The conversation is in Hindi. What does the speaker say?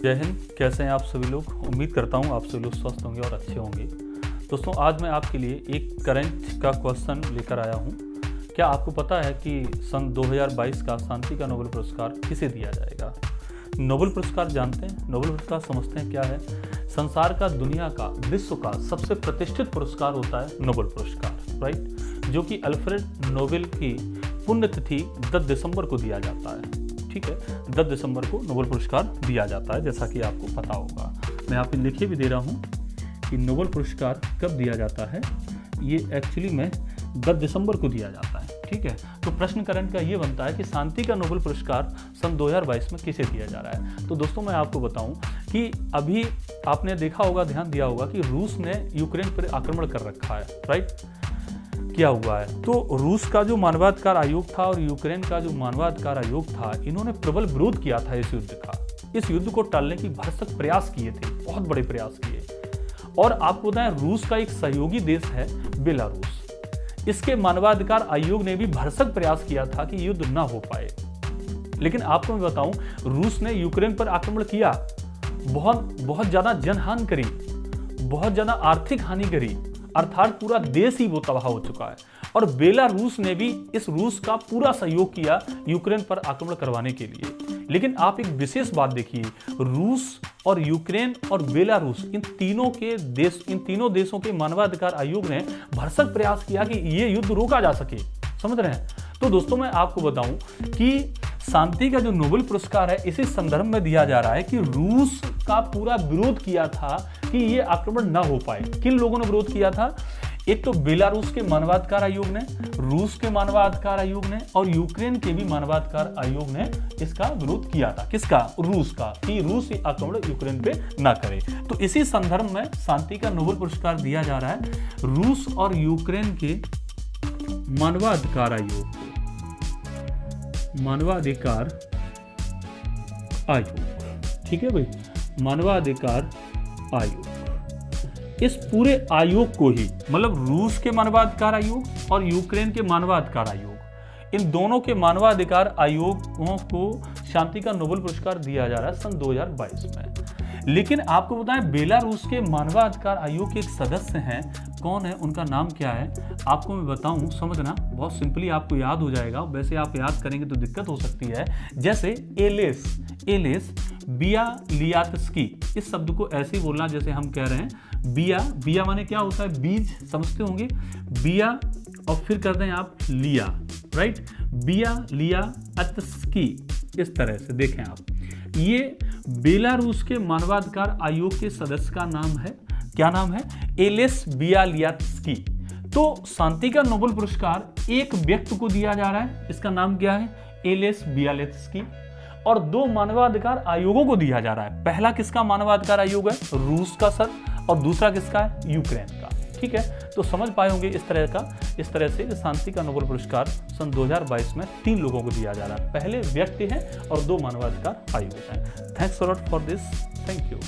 जय हिंद। कैसे हैं आप सभी लोग। उम्मीद करता हूं आप सभी लोग स्वस्थ होंगे और अच्छे होंगे। दोस्तों, आज मैं आपके लिए एक करंट का क्वेश्चन लेकर आया हूं। क्या आपको पता है कि सन 2022 का शांति का नोबेल पुरस्कार किसे दिया जाएगा? नोबेल पुरस्कार जानते हैं, नोबेल पुरस्कार समझते हैं क्या है? संसार का, दुनिया का, विश्व का सबसे प्रतिष्ठित पुरस्कार होता है नोबेल पुरस्कार, राइट, जो कि अल्फ्रेड नोबेल की पुण्यतिथि 10 दिसंबर को दिया जाता है। ठीक है, 10 दिसंबर को नोबेल पुरस्कार दिया जाता है, जैसा कि आपको पता होगा। मैं यहाँ पे लिखे भी दे रहा हूँ कि नोबेल पुरस्कार कब दिया जाता है। ये एक्चुअली में 10 दिसंबर को दिया जाता है। ठीक है, तो प्रश्न करंट का ये बनता है कि शांति का नोबेल पुरस्कार सन 2022 में किसे दिया जा रहा है। तो दोस्तों, मैं आपको बताऊं कि अभी आपने देखा होगा, ध्यान दिया होगा कि रूस ने यूक्रेन पर आक्रमण कर रखा है, राइट, किया हुआ है। तो रूस का जो मानवाधिकार आयोग था और यूक्रेन का जो मानवाधिकार आयोग था, इन्होंने प्रबल विरोध किया था इस युद्ध का। इस युद्ध को टालने की भरसक प्रयास किए थे, बहुत बड़े प्रयास किए। और आपको बताएं, रूस का एक सहयोगी देश है बेलारूस। इसके मानवाधिकार आयोग ने भी भरसक प्रयास किया था कि युद्ध ना हो पाए। लेकिन आपको मैं बताऊं, रूस ने यूक्रेन पर आक्रमण किया, बहुत ज्यादा जनहानि करी, बहुत ज्यादा आर्थिक हानि करी, अर्थात पूरा देश ही वो तबाह हो चुका है। और बेलारूस ने भी इस रूस का पूरा सहयोग किया यूक्रेन पर आक्रमण करवाने के लिए। लेकिन आप एक विशेष बात देखिए, रूस और यूक्रेन और बेलारूस, इन तीनों देशों के मानवाधिकार आयोग ने भरसक प्रयास किया कि ये युद्ध रोका जा सके। समझ रहे हैं? तो दोस्तों, मैं आपको बताऊं कि शांति का जो नोबेल पुरस्कार है, इसी संदर्भ में दिया जा रहा है कि रूस का पूरा विरोध किया था कि ये आक्रमण ना हो पाए। किन लोगों ने विरोध किया था? एक तो बेलारूस के मानवाधिकार आयोग ने, रूस के मानवाधिकार आयोग ने और यूक्रेन के भी मानवाधिकार आयोग ने इसका विरोध किया था। किसका? रूस का, कि रूस आक्रमण यूक्रेन पे ना करे। तो इसी संदर्भ में शांति का नोबेल पुरस्कार दिया जा रहा है रूस और यूक्रेन के मानवाधिकार आयोग को। मानवाधिकार आयोग, ठीक है भाई, मानवाधिकार आयोग। इस पूरे आयोग को ही, मतलब रूस के मानवाधिकार आयोग और यूक्रेन के मानवाधिकार आयोग, इन दोनों के मानवाधिकार आयोगों को शांति का नोबेल पुरस्कार दिया जा रहा है सन 2022 में। लेकिन आपको बताएं, बेलारूस के मानवाधिकार आयोग के एक सदस्य हैं। कौन है? उनका नाम क्या है आपको मैं बताऊं, समझना, बहुत सिंपली आपको याद हो जाएगा। वैसे आप याद करेंगे तो दिक्कत हो सकती है। जैसे एलेस बियालियात्स्की, इस शब्द को ऐसे ही बोलना जैसे हम कह रहे हैं बिया माने क्या होता है? बीज, समझते होंगे। बिया और फिर कर दें आप लिया, राइट, बियालियात्स्की, इस तरह से देखें आप। ये बेलारूस के मानवाधिकार आयोग के सदस्य का नाम है। क्या नाम है? Ales Bialiatski. तो शांति का नोबेल पुरस्कार एक व्यक्ति को दिया जा रहा है, इसका नाम क्या है? Ales Bialiatski. और 2 मानवाधिकार आयोगों को दिया जा रहा है। पहला किसका मानवाधिकार आयोग है? रूस का सर। और दूसरा किसका है? यूक्रेन का। ठीक है, तो समझ पाए होंगे इस तरह से शांति का नोबेल पुरस्कार सन 2022 में 3 लोगों को दिया जा रहा है। पहले व्यक्ति हैं और 2 मानवाधिकार आयोग हैं। Thanks a lot for this. Thank you.